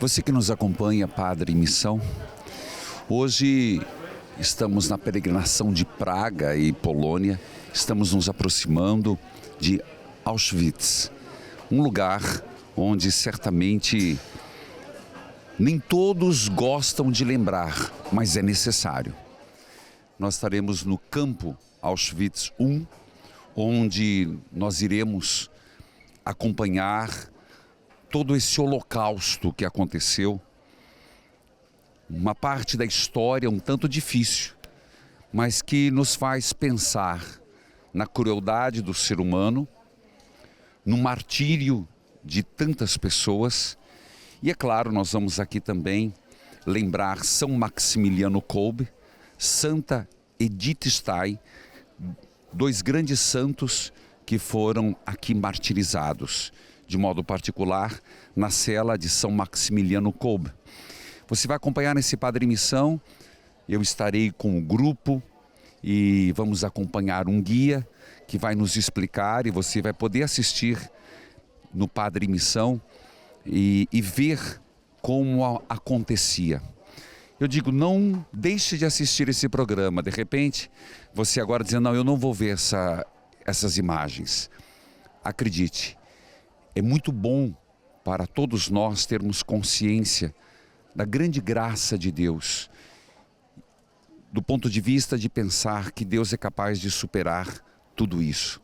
Você que nos acompanha, Padre Missão, hoje estamos na peregrinação de Praga e Polônia, estamos nos aproximando de Auschwitz, um lugar onde certamente nem todos gostam de lembrar, mas é necessário. Nós estaremos no campo Auschwitz I, onde nós iremos acompanhar todo esse holocausto que aconteceu, uma parte da história um tanto difícil, mas que nos faz pensar na crueldade do ser humano, no martírio de tantas pessoas. E é claro, nós vamos aqui também lembrar São Maximiliano Kolbe, Santa Edith Stein, dois grandes santos que foram aqui martirizados, de modo particular, na cela de São Maximiliano Kolbe. Você vai acompanhar nesse Padre Missão, eu estarei com o grupo e vamos acompanhar um guia que vai nos explicar, e você vai poder assistir no Padre Missão e ver como acontecia. Eu digo, não deixe de assistir esse programa. De repente, você agora dizendo, não, eu não vou ver essas imagens. Acredite, é muito bom para todos nós termos consciência da grande graça de Deus, do ponto de vista de pensar que Deus é capaz de superar tudo isso.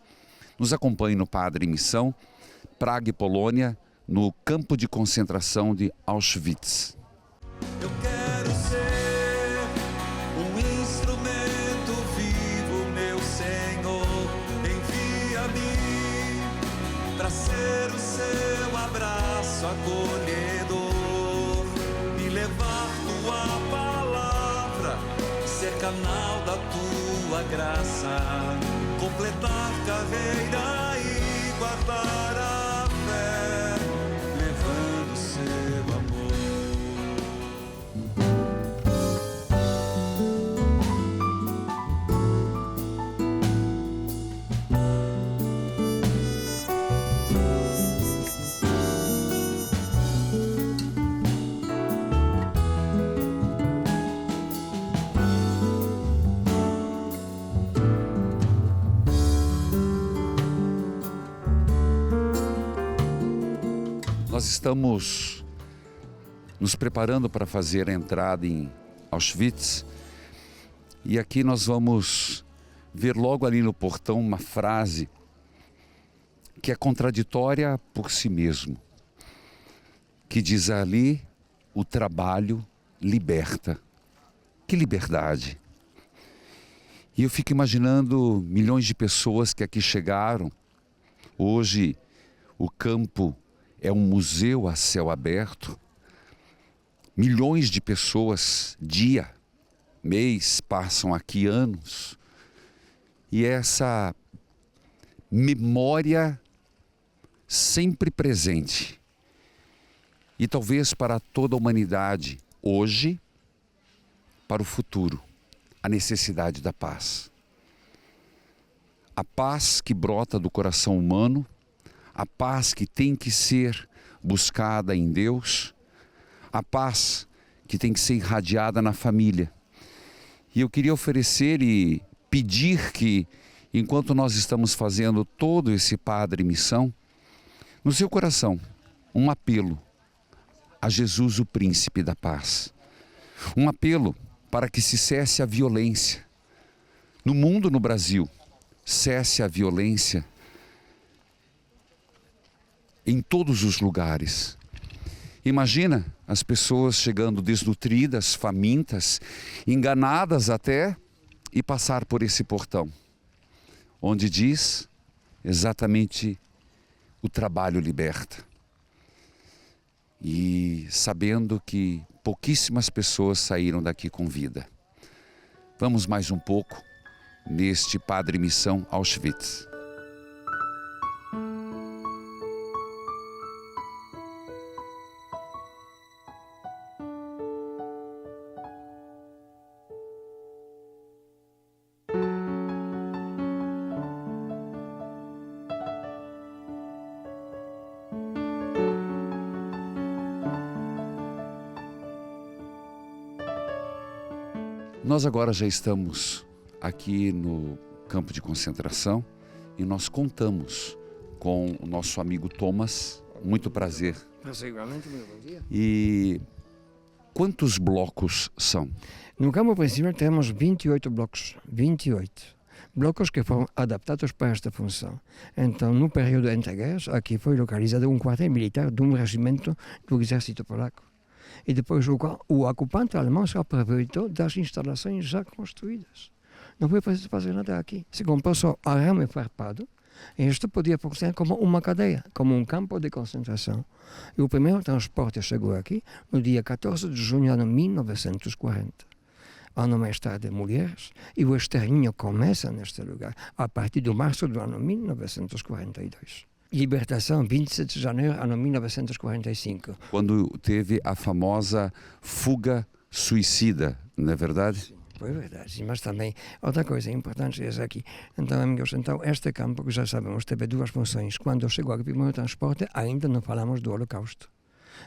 Nos acompanhe no Padre Missão, Praga e Polônia, no campo de concentração de Auschwitz. Eu quero ser um instrumento vivo, meu Senhor. Envia-me para ser o seu abraço acolhedor, me levar tua palavra, ser canal da tua graça, completar carreira e guardar a fé, levando seu amor. Nós estamos nos preparando para fazer a entrada em Auschwitz, e aqui nós vamos ver logo ali no portão uma frase que é contraditória por si mesmo, que diz ali: o trabalho liberta. Que liberdade! E eu fico imaginando milhões de pessoas que aqui chegaram. Hoje o campo é um museu a céu aberto. Milhões de pessoas, dia, mês, passam aqui anos. E essa memória sempre presente. E talvez para toda a humanidade, hoje, para o futuro, a necessidade da paz. A paz que brota do coração humano, a paz que tem que ser buscada em Deus, a paz que tem que ser irradiada na família. E eu queria oferecer e pedir que, enquanto nós estamos fazendo todo esse Padre Missão, no seu coração, um apelo a Jesus, o Príncipe da Paz. Um apelo para que se cesse a violência. No mundo, no Brasil, cesse a violência em todos os lugares. Imagina as pessoas chegando desnutridas, famintas, enganadas até, e passar por esse portão, onde diz exatamente: o trabalho liberta. E sabendo que pouquíssimas pessoas saíram daqui com vida. Vamos mais um pouco neste Padre Missão Auschwitz. Nós agora já estamos aqui no campo de concentração e nós contamos com o nosso amigo Thomas. Muito prazer. Igualmente, muito bom dia. E quantos blocos são? No campo principal temos 28 blocos, 28 blocos que foram adaptados para esta função. Então, no período entre guerras, aqui foi localizado um quartel militar de um regimento do exército polaco. E depois o ocupante alemão se aproveitou das instalações já construídas. Não foi preciso fazer nada aqui. Se comprou só arame farpado, e isto podia funcionar como uma cadeia, como um campo de concentração. E o primeiro transporte chegou aqui no dia 14 de junho de 1940. Ano mais tarde, mulheres, e o extermínio começa neste lugar, a partir de março do ano 1942. Libertação, 27 de janeiro do ano 1945. Quando teve a famosa fuga suicida, não é verdade? Sim, foi verdade, mas também outra coisa importante é aqui. Então, amigos, este campo, que já sabemos, teve duas funções. Quando chegou aqui o primeiro transporte, ainda não falamos do Holocausto.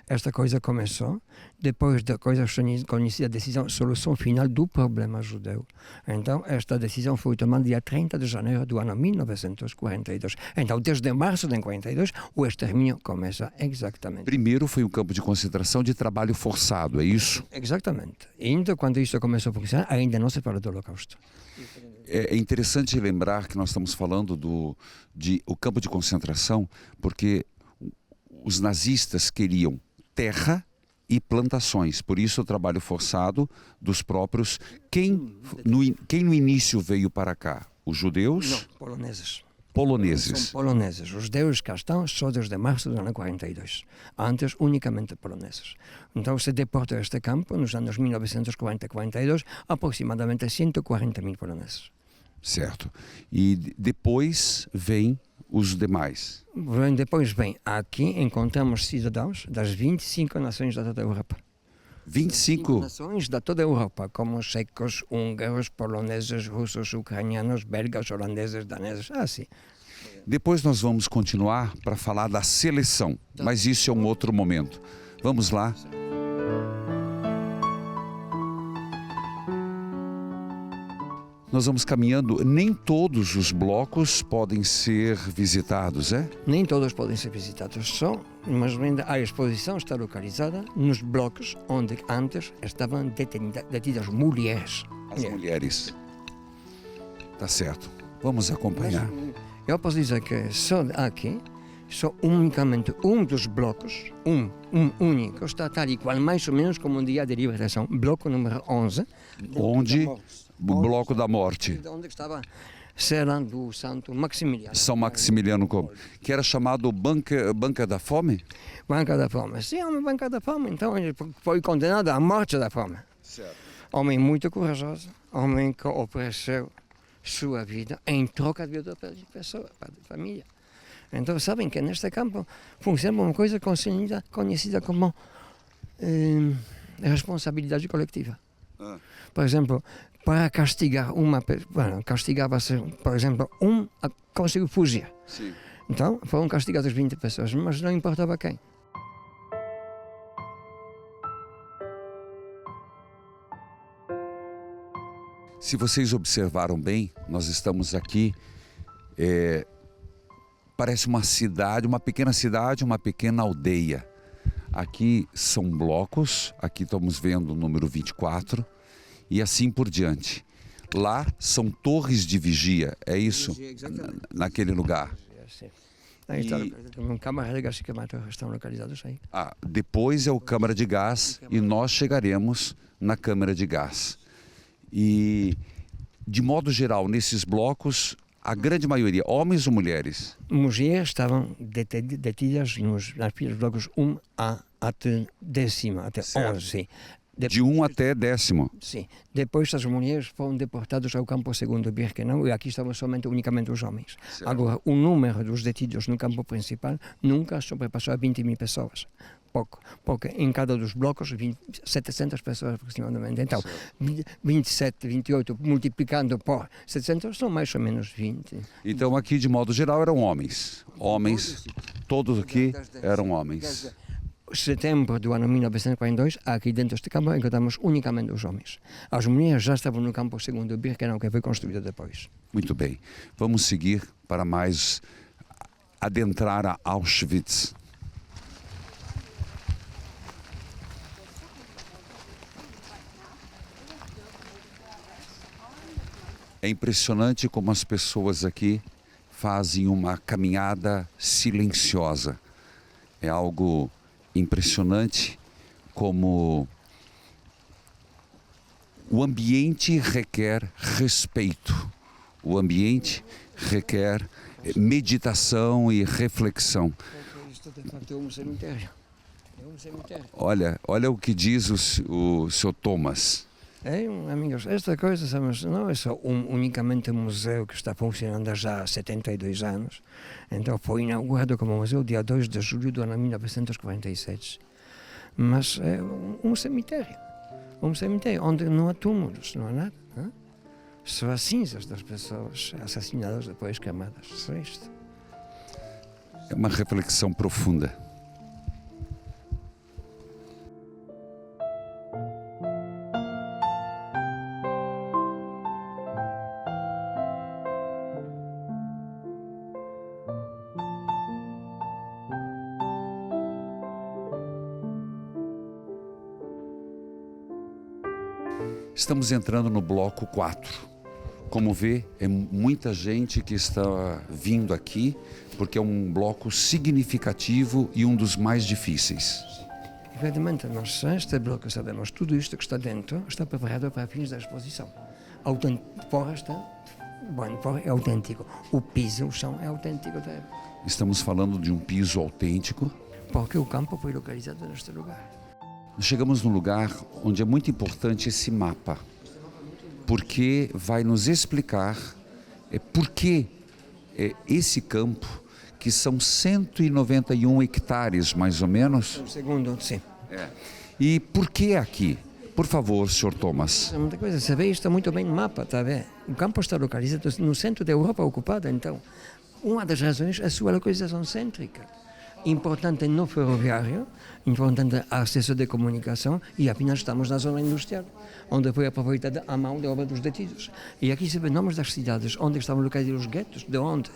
Esta coisa começou depois da coisa conhecida, a decisão, solução final do problema judeu. Então, esta decisão foi tomada dia 30 de janeiro do ano 1942. Então, desde março de 1942, o extermínio começa exatamente. Primeiro foi um campo de concentração de trabalho forçado, é isso? Exatamente. E então, quando isso começou a funcionar, ainda não se fala do Holocausto. É interessante lembrar que nós estamos falando o campo de concentração, porque os nazistas queriam terra e plantações, por isso o trabalho forçado dos próprios. Quem no início veio para cá? Os judeus? Não, poloneses. Poloneses. São poloneses. Os judeus cá estão só desde março do ano 42. Antes, unicamente poloneses. Então, se deportou a este campo, nos anos 1940 e 42, aproximadamente 140.000 poloneses. Certo. E depois vem os demais. Depois vem, aqui encontramos cidadãos das 25 nações da toda a Europa. 25 nações da toda a Europa, como checos, húngaros, poloneses, russos, ucranianos, belgas, holandeses, daneses, assim. Depois nós vamos continuar para falar da seleção, mas isso é um outro momento. Vamos lá. Nós vamos caminhando, nem todos os blocos podem ser visitados, é? Nem todos podem ser visitados, só, mas a exposição está localizada nos blocos onde antes estavam detidas mulheres. As mulheres. Tá certo. Vamos acompanhar. Eu posso dizer que só aqui, só unicamente um dos blocos, um único, está tal e qual, mais ou menos como um dia de libertação, bloco número 11. Onde? O Bloco da Morte. Onde estava cela do Santo Maximiliano. São Maximiliano, que era chamado Banca da Fome? Banca da Fome. Sim, uma banca da fome. Então ele foi condenado à morte da fome. Certo. Homem muito corajoso, homem que ofereceu sua vida em troca de outra pessoa, de família. Então sabem que neste campo funciona uma coisa conhecida como responsabilidade coletiva. Por exemplo, para castigar uma pessoa, castigava-se, por exemplo, conseguiu fugir. Sim. Então foram castigadas 20 pessoas, mas não importava quem. Se vocês observaram bem, nós estamos aqui, parece uma cidade, uma pequena aldeia. Aqui são blocos, aqui estamos vendo o número 24 e assim por diante. Lá são torres de vigia, é isso? Naquele lugar. Aí está, câmara de gás e queimador estão localizados aí. Depois é o câmara de gás e nós chegaremos na câmara de gás. E, de modo geral, nesses blocos, a grande maioria, homens ou mulheres? Mulheres estavam detidas nos blocos 1 até 10º, até 11. De 1 até 10º? Sim. Depois as mulheres foram deportadas ao campo segundo Birkenau e aqui estavam unicamente os homens. Certo. Agora, o número dos detidos no campo principal nunca sobrepassou a 20.000 pessoas. Pouco, porque em cada dos blocos, 700 pessoas aproximadamente. Então, 27, 28, multiplicando por 700, são mais ou menos 20. Então, aqui, de modo geral, eram homens. Homens, todos aqui eram homens. setembro do ano 1942, aqui dentro deste campo encontramos unicamente os homens. As mulheres já estavam no campo segundo Birkenau, que foi construído depois. Muito bem. Vamos seguir para mais adentrar a Auschwitz. É impressionante como as pessoas aqui fazem uma caminhada silenciosa. É algo impressionante como o ambiente requer respeito. O ambiente requer meditação e reflexão. Isto de facto é um cemitério. É um cemitério. Olha o que diz o Sr. Thomas. Amigos, esta coisa não é só unicamente um museu que está funcionando já há 72 anos. Então foi inaugurado como museu dia 2 de julho do ano 1947. Mas é um cemitério. Um cemitério onde não há túmulos, não há nada. Hein? Só as cinzas das pessoas assassinadas depois queimadas. Só isto. É uma reflexão profunda. Estamos entrando no bloco 4. Como vê, é muita gente que está vindo aqui, porque é um bloco significativo e um dos mais difíceis. Evidentemente, nós neste bloco sabemos tudo isto que está dentro está preparado para fins da exposição. Fora é autêntico. O piso, o chão é autêntico. Estamos falando de um piso autêntico. Porque o campo foi localizado neste lugar. Chegamos num lugar onde é muito importante esse mapa, porque vai nos explicar por que esse campo, que são 191 hectares mais ou menos. Um segundo, sim. E por que aqui? Por favor, Sr. Thomas. Muita coisa, você vê isto muito bem no mapa, tá vendo? O campo está localizado no centro da Europa ocupada, então. Uma das razões é a sua localização cêntrica. Importante no ferroviário, importante acesso de comunicação e apenas estamos na zona industrial, onde foi aproveitada a mão de obra dos detidos. E aqui se vê nomes das cidades onde estavam localizados os guetos, de onde,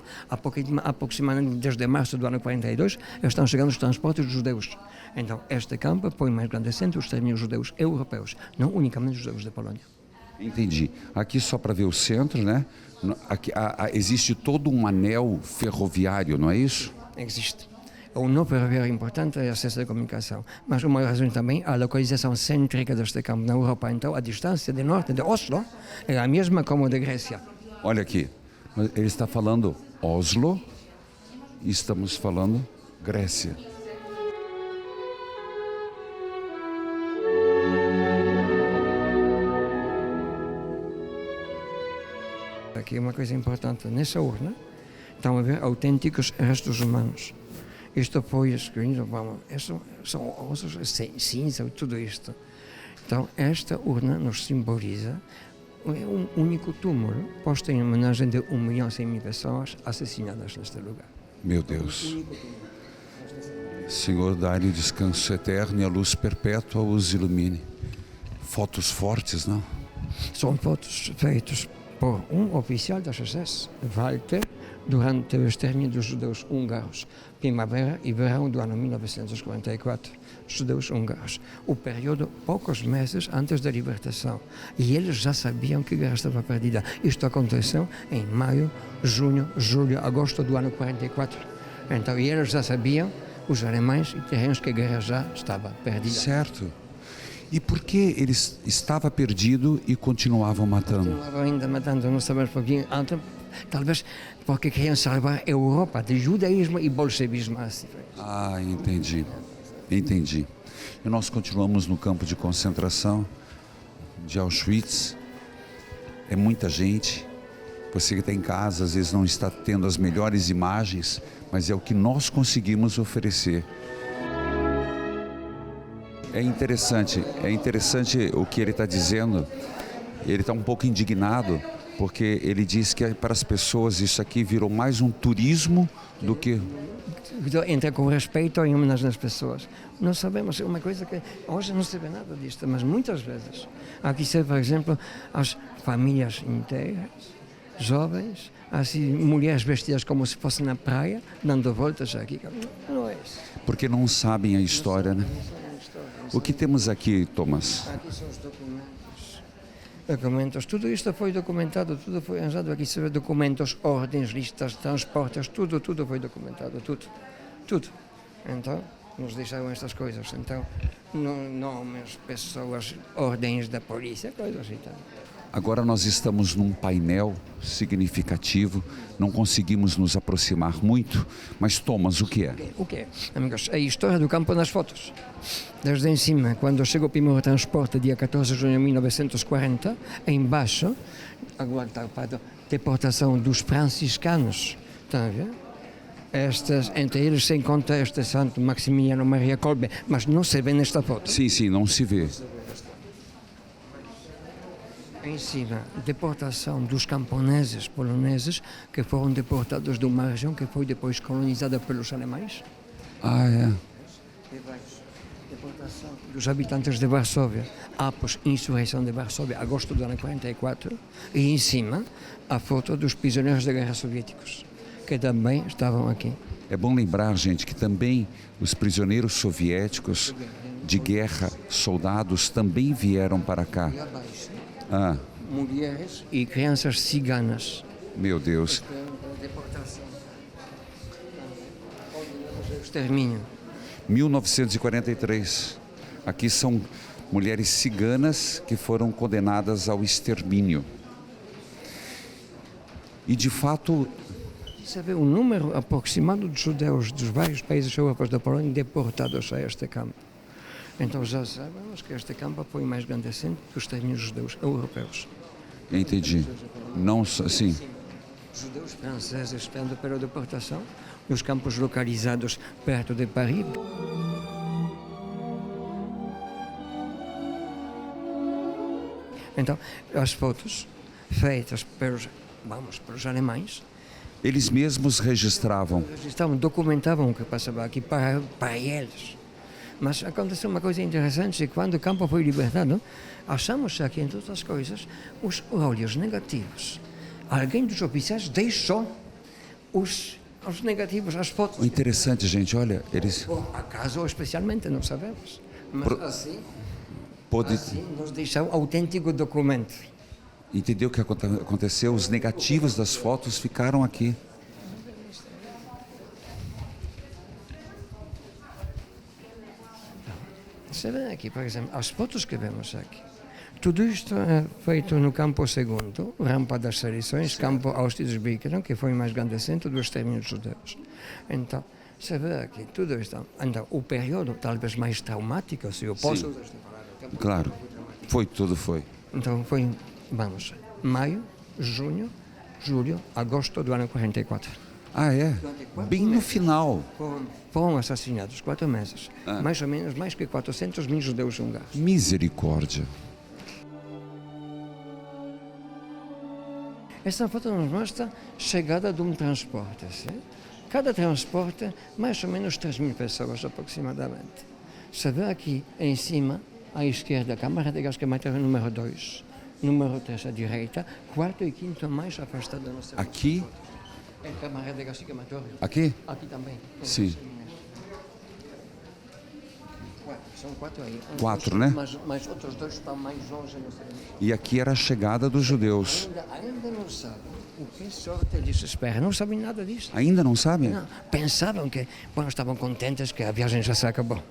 aproximadamente desde março do ano 42, estão chegando os transportes dos judeus. Então, este campo põe mais grande centro os termos judeus europeus, não unicamente os judeus da Polônia. Entendi. Aqui só para ver o centro, né? Aqui, existe todo um anel ferroviário, não é isso? Existe. Um nó ferroviário importante é o acesso de comunicação, mas uma razão também a localização cêntrica deste campo na Europa. Então, a distância de norte de Oslo é a mesma como de Grécia. Olha aqui, ele está falando Oslo e estamos falando Grécia. Aqui uma coisa importante, nessa urna estão a ver autênticos restos humanos. Isto foi escrito, são ossos, cinza, tudo isto. Então, esta urna nos simboliza um único túmulo posto em homenagem de 1.100.000 pessoas assassinadas neste lugar. Meu Deus. Senhor, dá-lhe o descanso eterno e a luz perpétua os ilumine. Fotos fortes, não? São fotos feitas por um oficial da SS, Walter, durante o extermínio dos judeus húngaros, primavera e verão do ano 1944, judeus húngaros. O período poucos meses antes da libertação. E eles já sabiam que a guerra estava perdida. Isto aconteceu em maio, junho, julho, agosto do ano 44. Então, e eles já sabiam, os alemães e terrenos, que a guerra já estava perdida. Certo. E por que eles estavam perdidos e continuavam matando? Continuavam ainda matando, não sabemos por quê. Talvez porque queriam salvar a Europa de judaísmo e bolchevismo. Ah, entendi. Entendi. E nós continuamos no campo de concentração de Auschwitz. É muita gente. Você que está em casa, às vezes não está tendo as melhores imagens, mas é o que nós conseguimos oferecer. É interessante o que ele está dizendo. Ele está um pouco indignado, porque ele diz que para as pessoas isso aqui virou mais um turismo do que... entra com respeito e homenagem às pessoas. Não sabemos, é uma coisa que hoje não se vê nada disto, mas muitas vezes. Aqui se vê, por exemplo, as famílias inteiras, jovens, assim, mulheres vestidas como se fossem na praia, dando voltas aqui. Não é isso. Porque não sabem a história, né? O que temos aqui, Thomas? Aqui são os documentos. Tudo isto foi documentado, tudo foi arranjado. Aqui se vê documentos, ordens, listas, transportes, tudo foi documentado, tudo. Então, nos deixaram estas coisas. Então, nomes, pessoas, ordens da polícia, coisas assim. Agora nós estamos num painel significativo, não conseguimos nos aproximar muito, mas Thomas, o que é? O que é? Amigos, a história do campo nas fotos. Desde em cima, quando chegou o primeiro transporte, dia 14 de junho de 1940, embaixo, aguardado, deportação dos franciscanos. Está a ver? Entre eles se encontra este santo Maximiliano Maria Kolbe, mas não se vê nesta foto. Sim, não se vê. Em cima, deportação dos camponeses poloneses que foram deportados de uma região que foi depois colonizada pelos alemães. Ah, é. Deportação dos habitantes de Varsóvia após a insurreição de Varsóvia, agosto do ano 44. E em cima, a foto dos prisioneiros de guerra soviéticos, que também estavam aqui. É bom lembrar, gente, que também os prisioneiros soviéticos de guerra, soldados, também vieram para cá. Ah, Mulheres e crianças ciganas. meu Deus. Deportação. Extermínio. 1943. Aqui são mulheres ciganas que foram condenadas ao extermínio. E, de fato, Você vê o número aproximado de judeus dos vários países europeus da Polônia deportados a este campo. Então já sabemos que este campo foi mais grande assim que os extermínios judeus europeus. entendi. Não, assim, Judeus franceses esperando pela deportação, nos campos localizados perto de Paris. Então, as fotos feitas pelos alemães, eles mesmos registravam. documentavam o que passava aqui para eles. Mas aconteceu uma coisa interessante, quando o campo foi libertado, achamos aqui, entre outras coisas, os olhos negativos. Alguém dos oficiais deixou os negativos, as fotos. O interessante, gente, olha, eles... Por acaso, ou especialmente, não sabemos. Mas assim nos deixou autêntico documento. Entendeu o que aconteceu? Os negativos das fotos ficaram aqui. Você vê aqui, por exemplo, as fotos que vemos aqui. Tudo isto é feito no campo segundo, rampa das seleções, campo Auschwitz-Birkenau, que foi o mais grande centro dos extermínios judeus. Então, você vê aqui, tudo isto. Então, o período talvez mais traumático, se eu posso usar esta palavra. Claro, foi. Então, foi, maio, junho, julho, agosto do ano 44. Ah, é? Bem no final. Foram assassinados 4 meses. Mais ou menos, mais que 400 mil judeus húngaros. Misericórdia. Esta foto nos mostra a chegada de um transporte. Sim? Cada transporte, mais ou menos 3 mil pessoas aproximadamente. Se vê aqui em cima, à esquerda, a Câmara de Gás Queimatório número 2, número 3 à direita, quarto e quinto mais afastado da nossa. Aqui? É a Câmara de Gás Queimatório. Aqui? Aqui também. Sim. São 4 aí. 4, né? Mas outros 2 estão mais longe. E aqui era a chegada dos judeus. Ainda não sabem o que sorte lhes espera. Não sabem nada disso. Ainda não sabem? Não. Pensavam que, estavam contentes que a viagem já se acabou,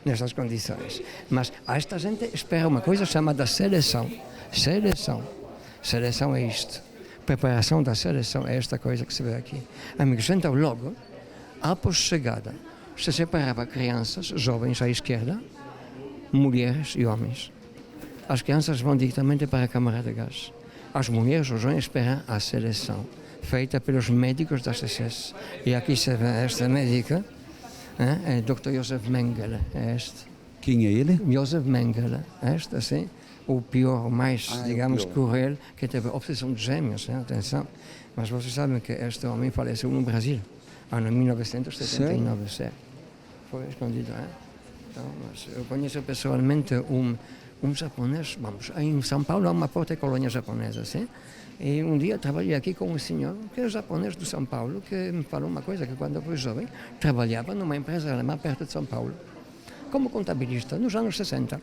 nessas condições. Mas esta gente espera uma coisa chamada seleção. Seleção é isto. Preparação da seleção é esta coisa que se vê aqui. Amigos, então logo, após chegada, se separava crianças, jovens à esquerda, mulheres e homens. As crianças vão diretamente para a Câmara de Gás. As mulheres, os jovens, esperam a seleção, feita pelos médicos da SS. E aqui se vê esta médica, é o Dr. Josef Mengele, é este. Quem é ele? Josef Mengele, este, assim, o pior, o mais, digamos, cruel, que teve obsessão de gêmeos, atenção. Mas vocês sabem que este homem faleceu no Brasil. ano 1979, sim. Foi escondido, Então, mas eu conheço pessoalmente um japonês, em São Paulo há uma forte colônia japonesa, sim? E um dia trabalhei aqui com um senhor que é japonês de São Paulo, que me falou uma coisa, que quando eu fui jovem, trabalhava numa empresa alemã perto de São Paulo, como contabilista, nos anos 60.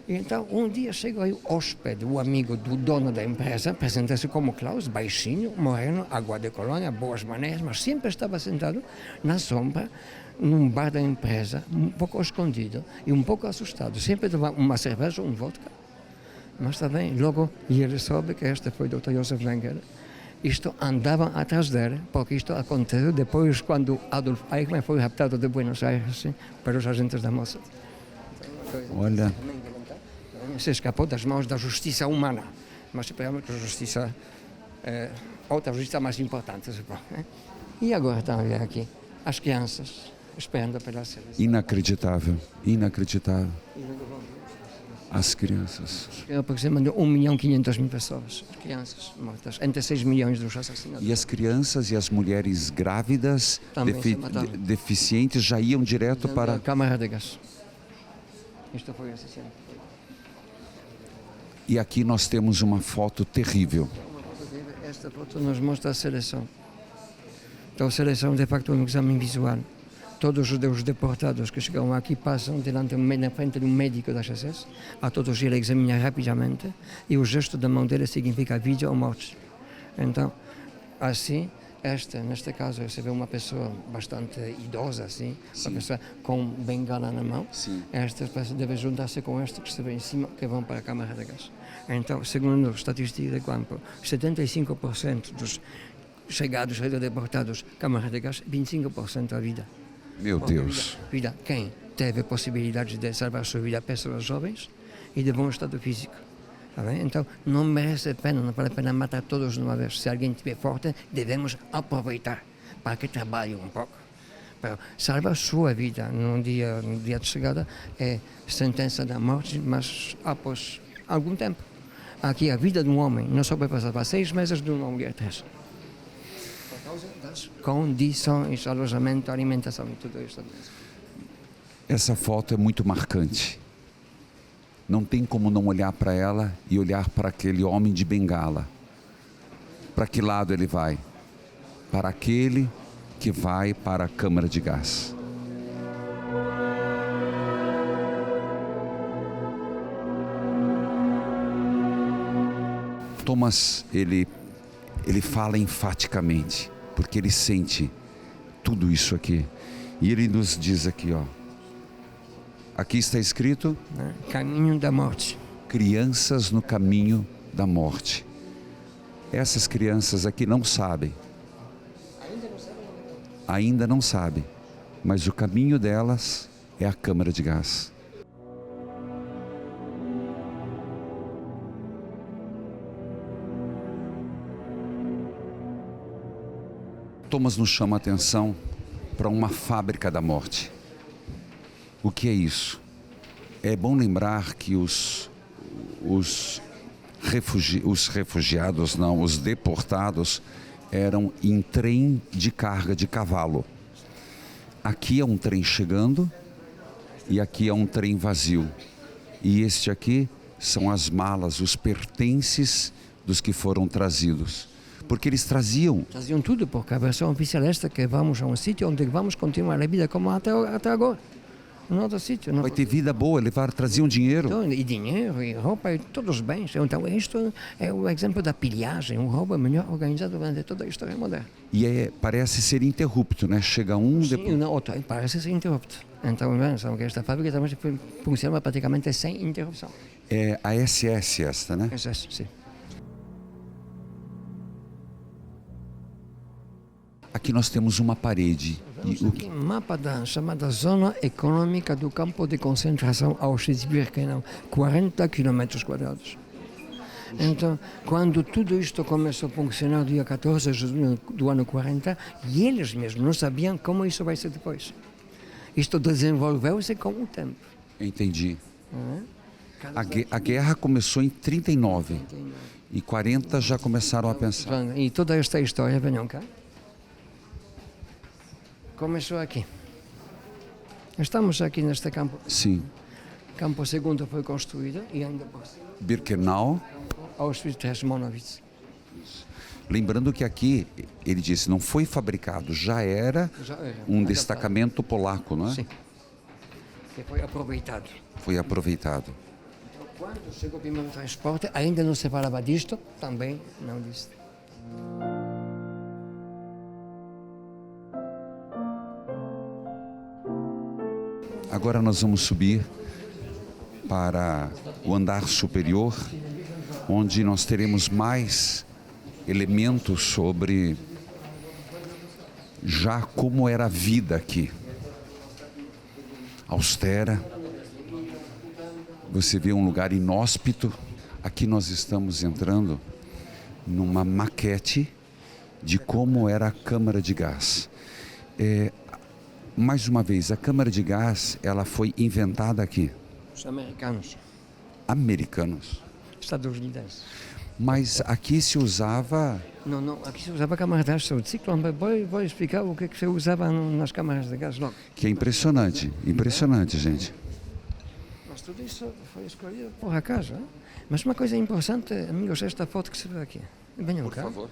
E então, um dia chegou aí o hóspede, o amigo do dono da empresa, apresenta-se como Klaus, baixinho, moreno, água de colônia, boas maneiras, mas sempre estava sentado na sombra, num bar da empresa, um pouco escondido e um pouco assustado. Sempre tomava uma cerveja, um vodka. Mas também, logo, ele soube que este foi o Dr. Josef Wenger. Isto andavam atrás dele, porque isto aconteceu depois quando Adolf Eichmann foi raptado de Buenos Aires pelos agentes da Mossad. Olha, Se escapou das mãos da justiça humana, mas esperamos que a justiça, outra justiça mais importante, E agora estão aqui as crianças esperando pela seleção. inacreditável, inacreditável. As crianças. Aproximadamente 1.500.000 pessoas, crianças mortas, entre 6 milhões dos assassinatos. E as crianças e as mulheres grávidas, Também se mataram. deficientes, já iam direto para... A câmara de gás. Isto foi assassino. E aqui nós temos uma foto terrível. Esta foto nos mostra a seleção. Então, a seleção, de facto, é um exame visual. Todos os judeus deportados que chegam aqui passam na frente de um médico da SS, a todos ele examina rapidamente e o gesto da mão dele significa vida ou morte. Então, assim, neste caso, você vê uma pessoa bastante idosa, assim, uma pessoa com bengala na mão. Sim. Esta pessoa deve juntar-se com esta que se vê em cima, que vão para a câmara de gás. Então, segundo as estatísticas de campo, 75% dos chegados e deportados câmara de gás, 25% a vida. Meu Deus. Vida. Quem teve possibilidade de salvar a sua vida? Pessoas jovens e de bom estado físico. Tá bem? Então, não merece a pena, não vale a pena matar todos de uma vez. Se alguém estiver forte, devemos aproveitar para que trabalhe um pouco. Para salvar a sua vida no dia de chegada é sentença da morte, mas após algum tempo. Aqui a vida de um homem não só pode passar para 6 meses, de uma mulher 3. Das condições, alojamento, alimentação e tudo isso. Essa foto é muito marcante. Não tem como não olhar para ela e olhar para aquele homem de bengala. Para que lado ele vai? Para aquele que vai para a câmara de gás. Thomas, ele fala enfaticamente, porque ele sente tudo isso aqui. E ele nos diz aqui, ó. Aqui está escrito: Caminho da morte. Crianças no caminho da morte. Essas crianças aqui não sabem. Ainda não sabem. Mas o caminho delas é a câmara de gás. Thomas nos chama a atenção para uma fábrica da morte. O que é isso? É bom lembrar que os refugiados, não, os deportados, eram em trem de carga de cavalo. Aqui é um trem chegando e aqui é um trem vazio. E este aqui são as malas, os pertences dos que foram trazidos. Porque eles traziam tudo, porque a versão oficial é esta, que vamos a um sítio onde vamos continuar a vida como até agora. Um outro sítio. Vai ter vida boa, traziam dinheiro. Então, e dinheiro, e roupa, e todos os bens. Então, isto é o exemplo da pilhagem, um roubo melhor organizado durante toda a história moderna. E parece ser interrupto, né? Chega um... Sim, na outra, parece ser interrupto. Então, sabe que esta fábrica também funciona praticamente sem interrupção. É a SS esta, né? SS, sim. Aqui nós temos uma parede. Aqui um mapa da chamada Zona Econômica do Campo de Concentração Auschwitz-Birkenau, 40 km². Então, quando tudo isto começou a funcionar, dia 14 de junho do ano 40, e eles mesmos não sabiam como isso vai ser depois. Isto desenvolveu-se com o tempo. Entendi. A guerra começou em 39 e 40 já começaram a pensar. E toda esta história, venham cá. começou aqui. Estamos aqui neste campo. Sim. Campo segundo foi construído e ainda depois Birkenau. Auschwitz-Birkenau. Lembrando que aqui, ele disse, não foi fabricado, já era um destacamento polaco, não é? Sim. Que foi aproveitado. Foi aproveitado. Então, quando chegou o primeiro transporte, ainda não se falava disto, também não disse. Agora nós vamos subir para o andar superior, onde nós teremos mais elementos sobre já como era a vida aqui. Austera. Você vê um lugar inóspito. Aqui nós estamos entrando numa maquete de como era a câmara de gás. Mais uma vez, a câmara de gás, ela foi inventada aqui. Os americanos, Americanos. estadunidenses. Mas aqui se usava... Não, aqui se usava câmara de gás, o ciclo, vou explicar o que se usava nas câmaras de gás logo. Que é impressionante, gente. Mas tudo isso foi escolhido por acaso. Hein? Mas uma coisa importante, amigos, esta foto que se vê aqui. Venham cá. favor.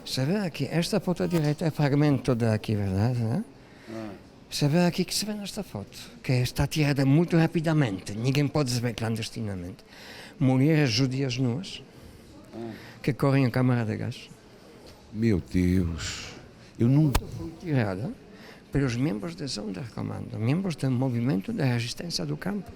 Você vê aqui, esta foto à direita é fragmento daqui, verdade? Né? Você vê aqui que se vê nesta foto, que está tirada muito rapidamente, ninguém pode se ver clandestinamente. Mulheres judias nuas, que correm a câmara de gás. Meu Deus, eu não... Foi tirada pelos membros do Sonderkommando, membros do movimento da resistência do campo.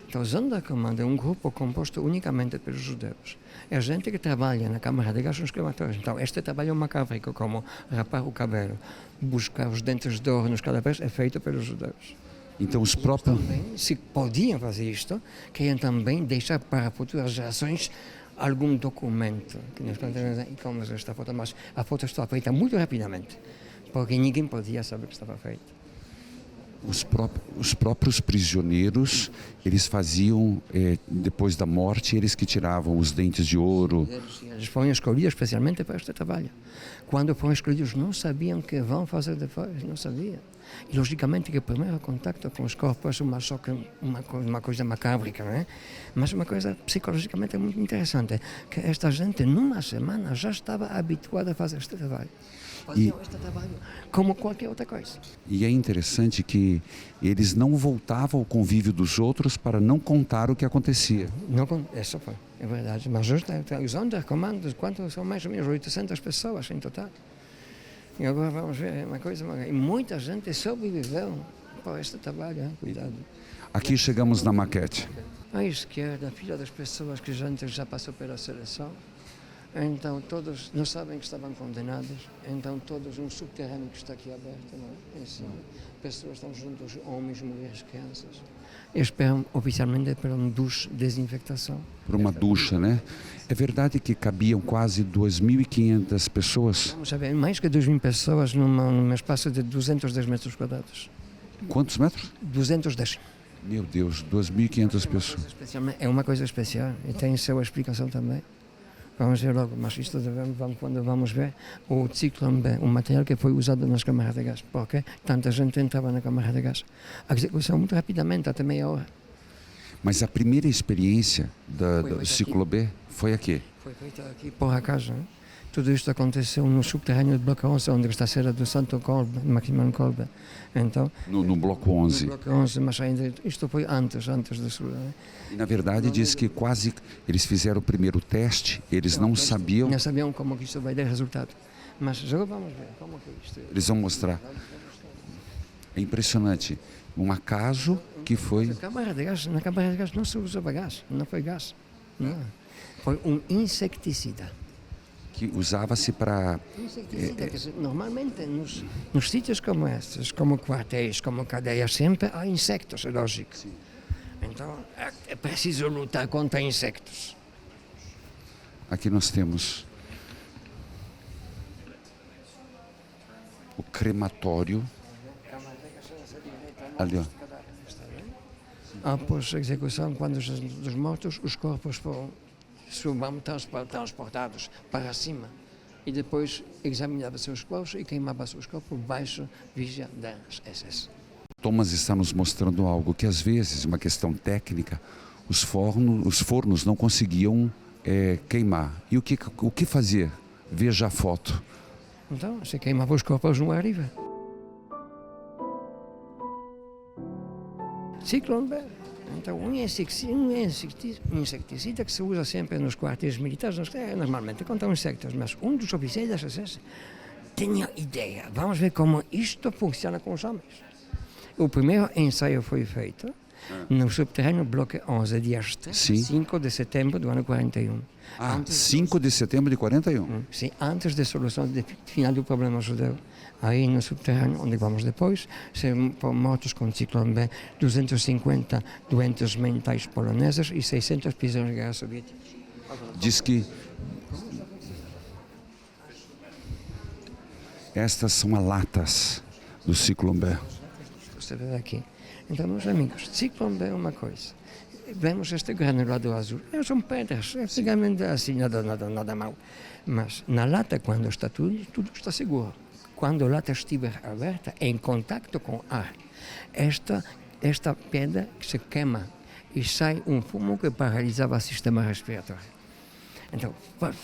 Então, o Sonderkommando é um grupo composto unicamente pelos judeus. É gente que trabalha na câmara de gás nos crematórios. Então, este trabalho macábrico, como rapar o cabelo, buscar os dentes de ouro nos cadáveres, é feito pelos judeus. Então os próprios... Também, se podiam fazer isto, queriam também deixar para futuras gerações algum documento. Que nós como esta foto, mas a foto está feita muito rapidamente, porque ninguém podia saber o que estava feito. Os próprios prisioneiros, eles faziam, depois da morte, eles que tiravam os dentes de ouro. Eles foram escolhidos especialmente para este trabalho. Quando foram escolhidos, não sabiam o que vão fazer depois, não sabiam. E, logicamente, que o primeiro contato com os corpos é uma coisa macábrica, não é? Mas uma coisa psicologicamente muito interessante, que esta gente, numa semana, já estava habituada a fazer este trabalho. Faziam este trabalho como qualquer outra coisa. E é interessante que eles não voltavam ao convívio dos outros para não contar o que acontecia. Isso foi, é verdade. Mas os Sonderkommandos, quantos são mais ou menos 800 pessoas em total. E agora vamos ver uma coisa, e muita gente sobreviveu por este trabalho, hein? Cuidado. Aqui chegamos na maquete. À esquerda, a fila das pessoas que já passou pela seleção. Então todos não sabem que estavam condenados, então todos um subterrâneo que está aqui aberto, não é? Em cima. Pessoas estão juntos, homens, mulheres, crianças. Esperam oficialmente por um duche de desinfectação. Por uma ducha, né? É verdade que cabiam quase 2.500 pessoas? Vamos saber, mais que 2.000 pessoas num espaço de 210 metros quadrados. Quantos metros? 210. Meu Deus, 2.500 pessoas. É uma coisa especial e tem sua explicação também. Vamos ver logo, mas isto quando vamos ver o Zyklon B, o material que foi usado nas câmaras de gás, porque tanta gente entrava na câmara de gás. A execução muito rapidamente, até meia hora. Mas a primeira experiência do Ciclo B foi aqui? Foi feita aqui por acaso. Hein? Tudo isto aconteceu no subterrâneo do Bloco 11, onde está a cela do Santo Kolbe, Maximilian Kolbe. Então, no Bloco 11. No Bloco 11, mas ainda isto foi antes disso. Né? E na verdade diz que quase eles fizeram o primeiro teste, eles não sabiam... Não sabiam como que isso vai dar resultado. Mas já vamos ver como que isto... Eles vão mostrar. É impressionante. Um acaso que foi... Na câmara de gás não se usava gás, não foi gás. Não. Foi um inseticida. Que usava-se para... Normalmente nos sítios como estes, como quartéis, como cadeias, sempre há insectos, é lógico. Sim. Então é preciso lutar contra insectos. Aqui nós temos o crematório. Ali, ó. Após a execução, quando os mortos, os corpos foram transportados para cima, e depois examinava-se os corpos e queimava-se os corpos baixo vigia das SS. Thomas está nos mostrando algo que às vezes, uma questão técnica, os fornos não conseguiam queimar. E o que fazer? Veja a foto. Então, se queimava os corpos no arriba. Ciclone B. Então, um inseticida que se usa sempre nos quartéis militares, normalmente contra insectos, mas um dos oficiais da SS tinha ideia. Vamos ver como isto funciona com os homens. O primeiro ensaio foi feito no subterrâneo bloco 11, dia 5 de setembro do ano 41. 5 de setembro de 41? Sim, antes da solução final do problema judeu. Aí no subterrâneo, onde vamos depois, foram mortos com ciclone B 250 doentes mentais poloneses e 600 prisioneiros de guerra soviéticos. Diz que estas são as latas do ciclone B. Você vê aqui. Então, meus amigos, ciclone B é uma coisa. Vemos este granulado azul. São pedras, é praticamente assim, nada mal. Mas na lata, quando está tudo está seguro. Quando a lata estiver aberta, em contato com ar, esta pedra se queima e sai um fumo que paralisava o sistema respiratório. Então,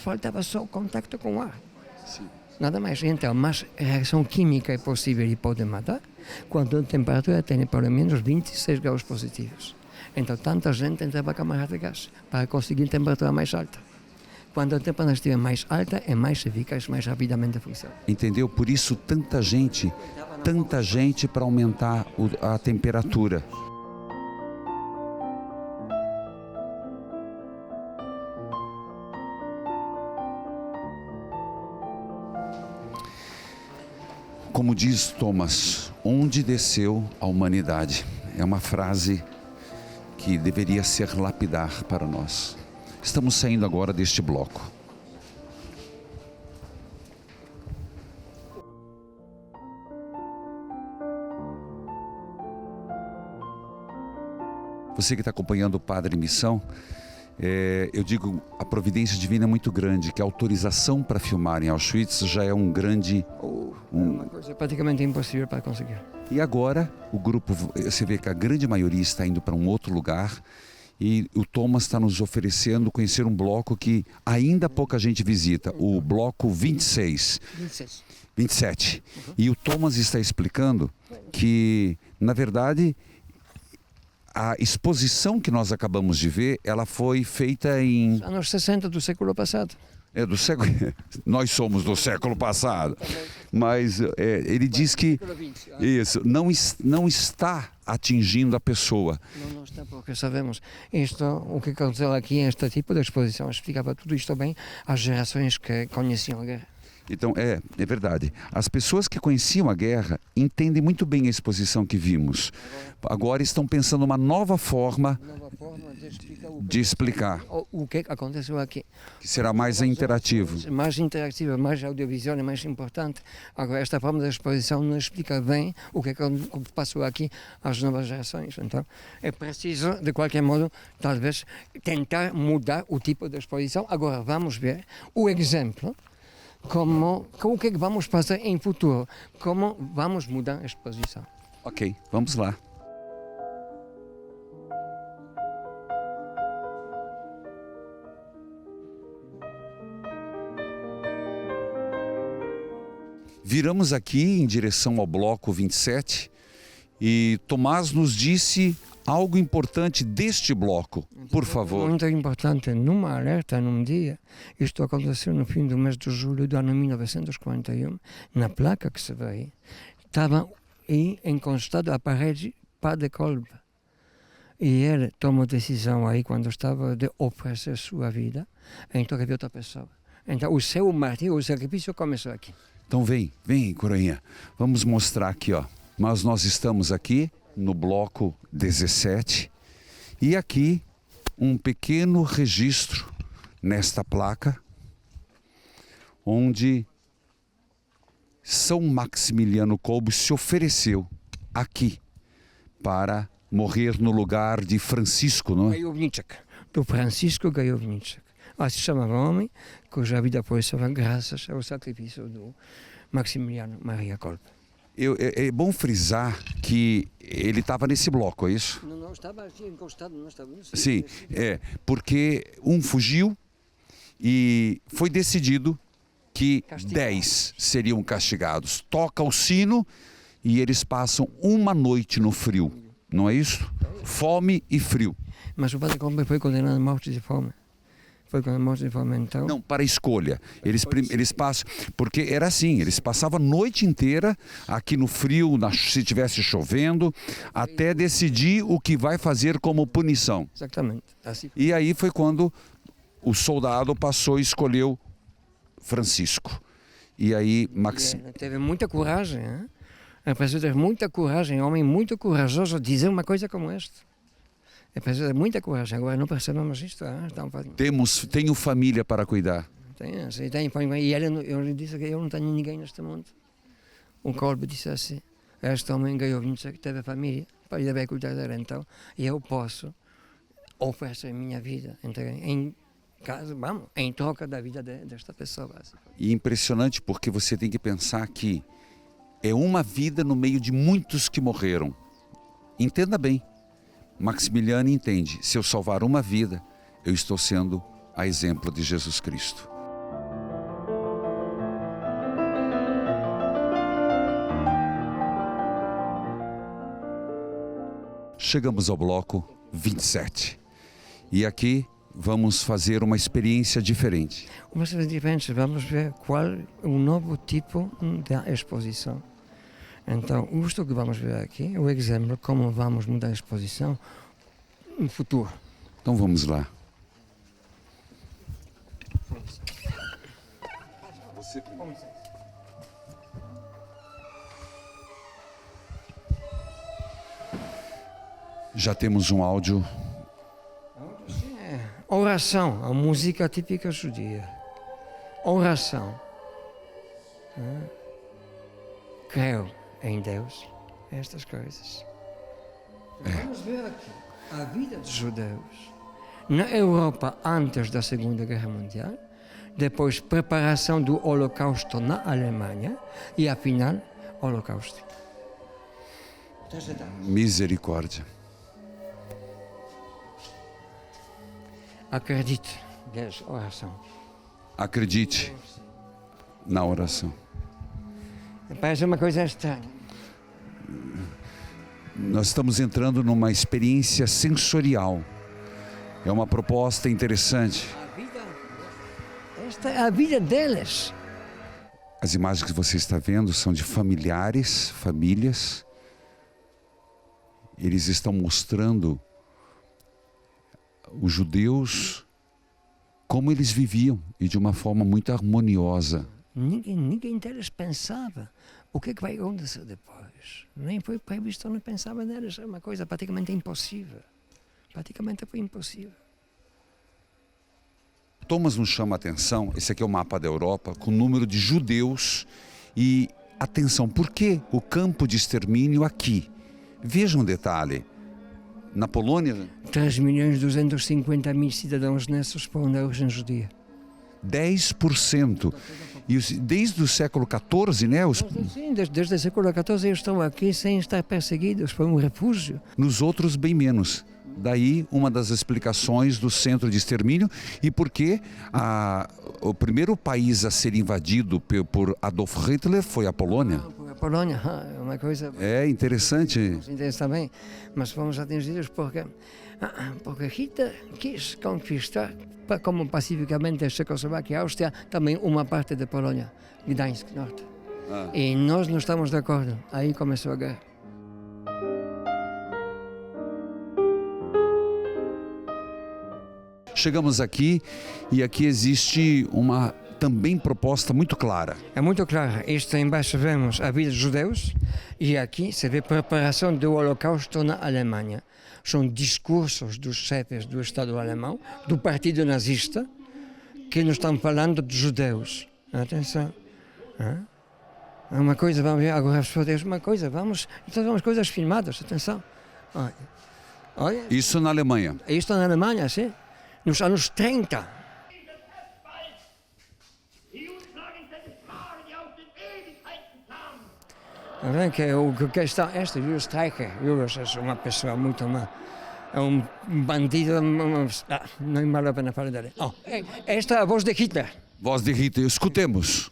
faltava só o contato com o ar. Sim. Nada mais. Então, mas a reação química é possível e pode matar quando a temperatura tem pelo menos 26 graus positivos. Então, tanta gente entrava a câmara de gás para conseguir temperatura mais alta. Quando a temperatura estiver mais alta, é mais eficaz, mais rapidamente funciona. Entendeu? Por isso, tanta gente para aumentar a temperatura. Como diz Thomas, onde desceu a humanidade? É uma frase que deveria ser lapidar para nós. Estamos saindo agora deste bloco. Você que está acompanhando o Padre Missão, eu digo, a providência divina é muito grande, que a autorização para filmar em Auschwitz já é um grande... uma coisa praticamente impossível para conseguir. E agora, o grupo, você vê que a grande maioria está indo para um outro lugar e o Thomas está nos oferecendo conhecer um bloco que ainda pouca gente visita, o bloco 27. E o Thomas está explicando que, na verdade, a exposição que nós acabamos de ver, ela foi feita em... anos 60 do século passado. Do século... Nós somos do século passado. Mas ele diz que isso não está atingindo a pessoa. Não está, porque sabemos isto, o que aconteceu aqui, este tipo de exposição, explicava tudo isto bem às gerações que conheciam a guerra. Então, é verdade. As pessoas que conheciam a guerra entendem muito bem a exposição que vimos. Agora estão pensando uma nova forma de explicar o que aconteceu aqui. Que será mais interativo. Mais interativo, mais audiovisual, mais importante. Agora, esta forma de exposição não explica bem o que passou aqui às novas gerações. Então, é preciso, de qualquer modo, talvez, tentar mudar o tipo de exposição. Agora, vamos ver o exemplo. O que vamos fazer em futuro? Como vamos mudar a exposição? Ok, vamos lá. Viramos aqui em direção ao bloco 27 e Tomás nos disse algo importante deste bloco, por favor. Muito importante, numa alerta, num dia, isto aconteceu no fim do mês de julho do ano 1941, na placa que se vê aí, estava aí encostado a parede Padre Kolbe. E ele tomou decisão aí, quando estava, de oferecer sua vida, então havia outra pessoa. Então o seu martírio, o sacrifício começou aqui. Então vem, Coroinha, vamos mostrar aqui, ó. Mas nós estamos aqui no bloco 17 e aqui um pequeno registro nesta placa onde São Maximiliano Kolbe se ofereceu aqui para morrer no lugar de Francisco, não é? Gajowniczek, do Francisco Gajowniczek. Assim chamava homem, cuja vida foi salva graças ao sacrifício do Maximiliano Maria Kolbe. É bom frisar que ele estava nesse bloco, é isso? Não, estava aqui encostado, não estava. Sim, porque um fugiu e foi decidido que 10 seriam castigados. Toca o sino e eles passam uma noite no frio, não é isso? Fome e frio. Mas o padre Kolbe foi condenado à morte de fome. Foi condenado à morte de fome, então. Não, para a escolha. Eles passam, porque era assim, eles passavam a noite inteira aqui no frio, se estivesse chovendo, até decidir o que vai fazer como punição. Exatamente. Assim. E aí foi quando o soldado passou e escolheu Francisco. E aí teve muita coragem, hein? É preciso ter muita coragem, um homem muito corajoso dizer uma coisa como esta. É preciso ter muita coragem. Agora não percebemos isto. Tenho família para cuidar. Tenho família. E eu lhe disse que eu não tenho ninguém neste mundo. O Kolbe disse assim, este homem ganhou 25, teve família, para ele vai cuidar dela então. E eu posso oferecer minha vida em troca da vida desta pessoa. E impressionante porque você tem que pensar que é uma vida no meio de muitos que morreram. Entenda bem. Maximiliano entende, se eu salvar uma vida, eu estou sendo a exemplo de Jesus Cristo. Chegamos ao bloco 27. E aqui vamos fazer uma experiência diferente. Uma experiência diferente, vamos ver qual é o novo tipo de exposição. Então, isto que vamos ver aqui é o exemplo de como vamos mudar a exposição no futuro. Então vamos lá. Já temos um áudio. Oração, a música típica judia. Oração. Creio em Deus, estas coisas. Vamos ver aqui a vida dos judeus na Europa antes da Segunda Guerra Mundial, depois preparação do Holocausto na Alemanha e afinal Holocausto. Misericórdia. Acredite, Deus, oração. Acredite na oração. Parece uma coisa estranha. Nós estamos entrando numa experiência sensorial. É uma proposta interessante. Esta é a vida deles. As imagens que você está vendo são de familiares, famílias. Eles estão mostrando os judeus como eles viviam e de uma forma muito harmoniosa. Ninguém deles pensava o que vai acontecer depois. Nem foi previsto, não pensava neles. É uma coisa praticamente impossível. Praticamente foi impossível. Thomas nos chama a atenção, esse aqui é o mapa da Europa, com o número de judeus e, atenção, por que o campo de extermínio aqui? Veja um detalhe, na Polônia... 3.250.000 cidadãos nesses foram de origem judia. 10%. E desde o século XIV, né? Sim, desde o século XIV eles estão aqui sem estar perseguidos, foi um refúgio. Nos outros, bem menos. Daí uma das explicações do centro de extermínio e porque o primeiro país a ser invadido por Adolf Hitler foi a Polônia. A Polônia, é uma coisa... É interessante. Interessante também, mas fomos atingidos porque Hitler quis conquistar, como pacificamente a Checoslováquia e a Áustria, também uma parte da Polônia, Gdańsk Norte. E nós não estamos de acordo, aí começou a guerra. Chegamos aqui e aqui existe uma também proposta muito clara. É muito clara. Isto embaixo vemos a vida dos judeus e aqui se vê a preparação do Holocausto na Alemanha. São discursos dos chefes do Estado alemão, do partido nazista, que nos estão falando dos judeus. Atenção. É uma coisa, vamos ver agora as fotos, uma coisa, vamos coisas filmadas, atenção. Olha. Isso na Alemanha? Isto na Alemanha, sim. Nos anos 30. Que o que está, Julius Streicher, Julius é uma pessoa muito má. É um bandido, não vale a pena falar dele. Esta é a voz de Hitler. Voz de Hitler, escutemos.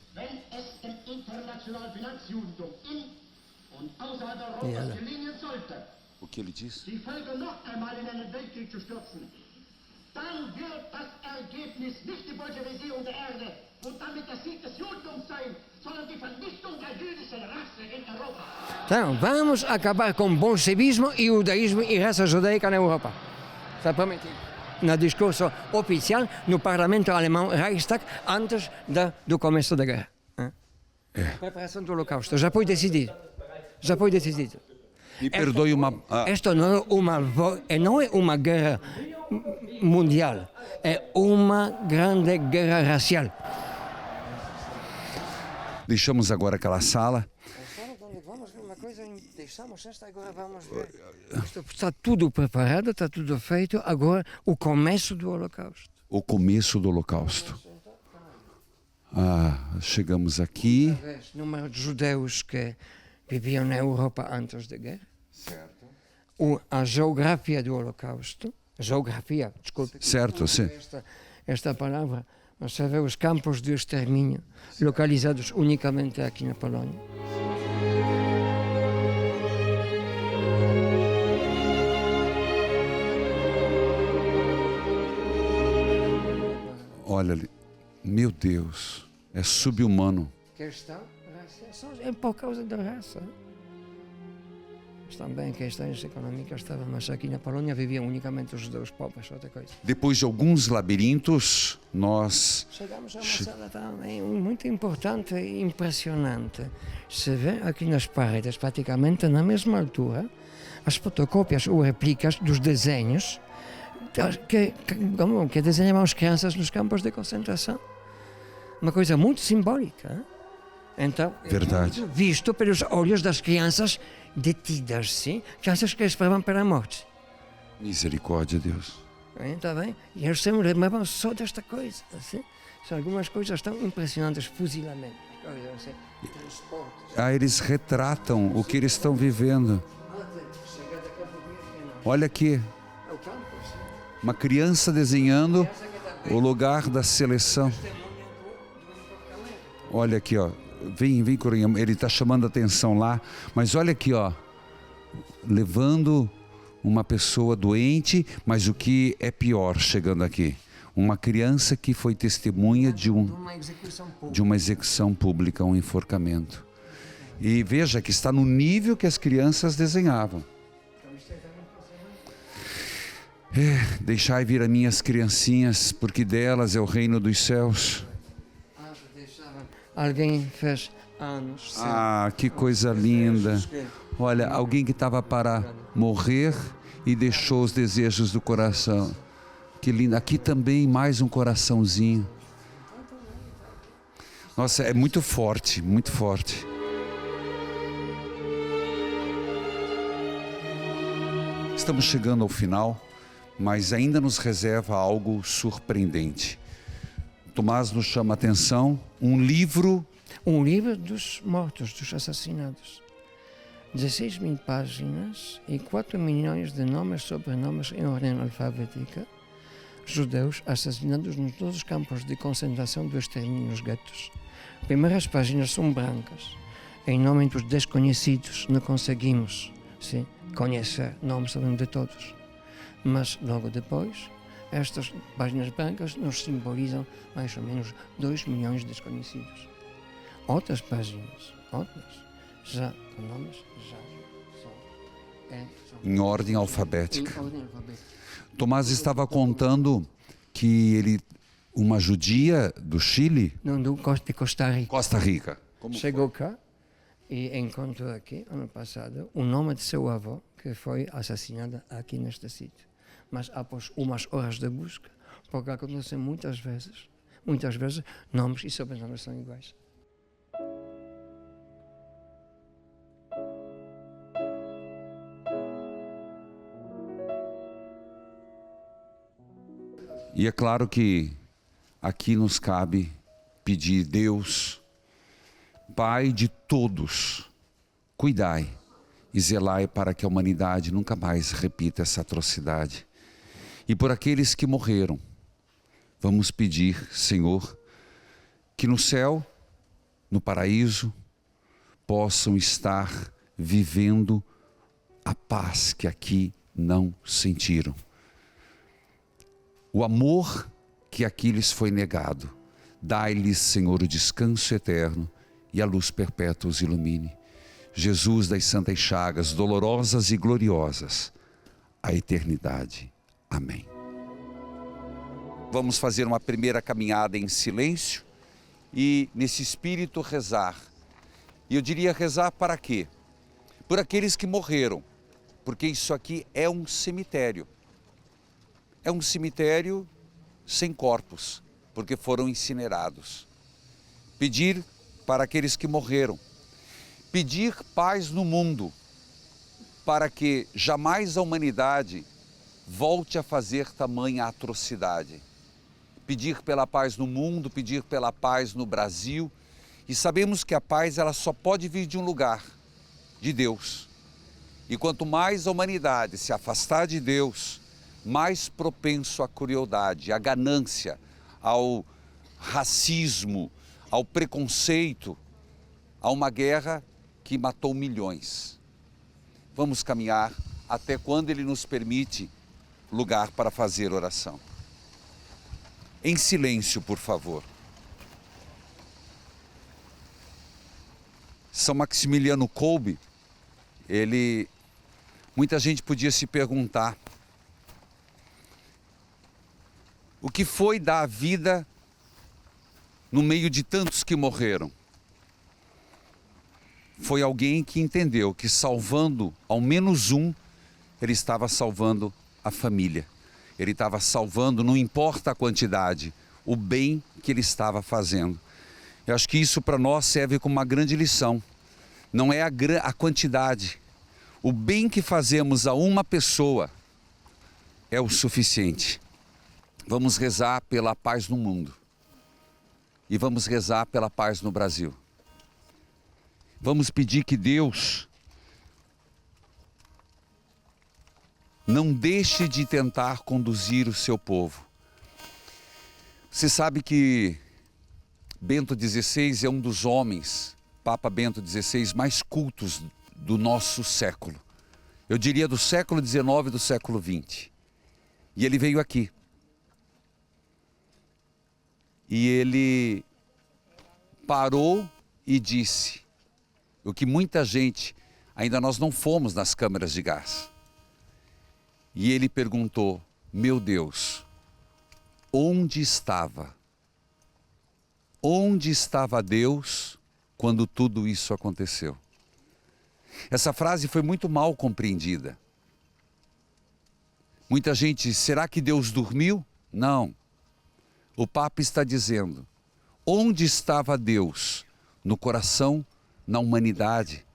O que ele diz? Dann wird das Ergebnis nicht die Bolschewisierung der Erde und damit der Sieg des Judentums sein, sondern die Vernichtung der jüdischen Rasse in Europa. Então, vamos acabar com o bolchevismo e o judaísmo e raça judaica na Europa. Está prometido. No discurso oficial no parlamento alemão Reichstag antes do começo da guerra. Preparação do Holocausto. Já foi decidido. Me perdoe uma... Isto não é uma guerra mundial, é uma grande guerra racial. Deixamos agora aquela sala. Vamos ver uma coisa, deixamos esta, agora vamos ver. Está tudo preparado, está tudo feito, agora o começo do Holocausto. O começo do Holocausto. Chegamos aqui. Número de judeus que viviam na Europa antes da guerra. Certo. A geografia do Holocausto. Geografia, desculpe. Certo, sim. Esta palavra, você vê os campos de extermínio localizados unicamente aqui na Polónia. Olha ali, meu Deus, é subhumano. Questão é por causa da raça. Também questões econômicas estavam, mas aqui na Polônia viviam unicamente os judeus pobres, outra coisa. Depois de alguns labirintos, nós... Chegamos a uma sala também muito importante e impressionante. Se vê aqui nas paredes, praticamente na mesma altura, as fotocópias ou réplicas dos desenhos que desenhavam as crianças nos campos de concentração. Uma coisa muito simbólica. Hein? Então, verdade. Visto pelos olhos das crianças detidas, sim? Crianças que esperavam pela morte. Misericórdia, Deus. Está bem? E eles sempre lembravam só desta coisa. Assim? São algumas coisas tão impressionantes, fuzilamento. Assim, transportes. Eles retratam o que eles estão vivendo. Olha aqui. Uma criança desenhando o lugar da seleção. Olha aqui, ó. Vem, Corinha. Ele está chamando a atenção lá. Mas olha aqui, ó. Levando uma pessoa doente, mas o que é pior chegando aqui? Uma criança que foi testemunha de uma execução pública, um enforcamento. E veja que está no nível que as crianças desenhavam. Deixai vir as minhas criancinhas, porque delas é o reino dos céus. Alguém fez anos. Que coisa linda. Olha, alguém que estava para morrer e deixou os desejos do coração. Que lindo. Aqui também mais um coraçãozinho. Nossa, é muito forte, muito forte. Estamos chegando ao final, mas ainda nos reserva algo surpreendente. Tomás nos chama a atenção, um livro dos mortos, dos assassinados. 16 mil páginas e 4 milhões de nomes e sobrenomes em ordem alfabética. Judeus assassinados nos todos os campos de concentração do extermínio nos guetos. Primeiras páginas são brancas. Em nome dos desconhecidos, não conseguimos conhecer nomes de todos. Mas logo depois, estas páginas brancas nos simbolizam mais ou menos 2 milhões de desconhecidos. Outras páginas, já com nomes, são em ordem alfabética. Tomás estava contando que uma judia do Chile... Não, de Costa Rica. Costa Rica. Chegou cá e encontrou aqui, ano passado, o nome de seu avô, que foi assassinado aqui neste sítio. Mas após umas horas de busca, porque acontece muitas vezes, nomes e sobrenomes são iguais. E é claro que aqui nos cabe pedir Deus, Pai de todos, cuidai e zelai para que a humanidade nunca mais repita essa atrocidade. E por aqueles que morreram, vamos pedir, Senhor, que no céu, no paraíso, possam estar vivendo a paz que aqui não sentiram. O amor que aqui lhes foi negado. Dai-lhes, Senhor, o descanso eterno e a luz perpétua os ilumine. Jesus das Santas Chagas, dolorosas e gloriosas, a eternidade. Amém. Vamos fazer uma primeira caminhada em silêncio e nesse espírito rezar. E eu diria rezar para quê? Por aqueles que morreram, porque isso aqui é um cemitério. É um cemitério sem corpos, porque foram incinerados. Pedir para aqueles que morreram. Pedir paz no mundo, para que jamais a humanidade volte a fazer tamanha atrocidade. Pedir pela paz no mundo, pedir pela paz no Brasil. E sabemos que a paz ela só pode vir de um lugar, de Deus. E quanto mais a humanidade se afastar de Deus, mais propenso à crueldade, à ganância, ao racismo, ao preconceito, a uma guerra que matou milhões. Vamos caminhar até quando Ele nos permite lugar para fazer oração. Em silêncio, por favor. São Maximiliano Kolbe, muita gente podia se perguntar, o que foi dar vida no meio de tantos que morreram? Foi alguém que entendeu que salvando ao menos um, ele estava salvando a família. Ele estava salvando, não importa a quantidade, o bem que ele estava fazendo. Eu acho que isso para nós serve como uma grande lição. Não é a quantidade. O bem que fazemos a uma pessoa é o suficiente. Vamos rezar pela paz no mundo. E vamos rezar pela paz no Brasil. Vamos pedir que Deus não deixe de tentar conduzir o seu povo. Você sabe que Bento XVI é um dos homens, Papa Bento XVI, mais cultos do nosso século. Eu diria do século XIX e do século XX. E ele veio aqui. E ele parou e disse o que muita gente, ainda nós não fomos nas câmeras de gás. E ele perguntou, meu Deus, onde estava Deus quando tudo isso aconteceu? Essa frase foi muito mal compreendida. Muita gente, será que Deus dormiu? Não. O Papa está dizendo, onde estava Deus no coração, na humanidade?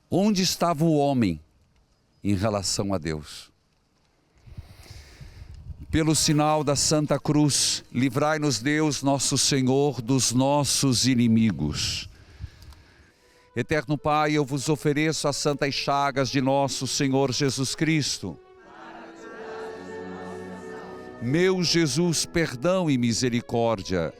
Onde estava o homem em relação a Deus? Pelo sinal da Santa Cruz, livrai-nos Deus, nosso Senhor, dos nossos inimigos. Eterno Pai, eu vos ofereço as santas chagas de nosso Senhor Jesus Cristo. Meu Jesus, perdão e misericórdia.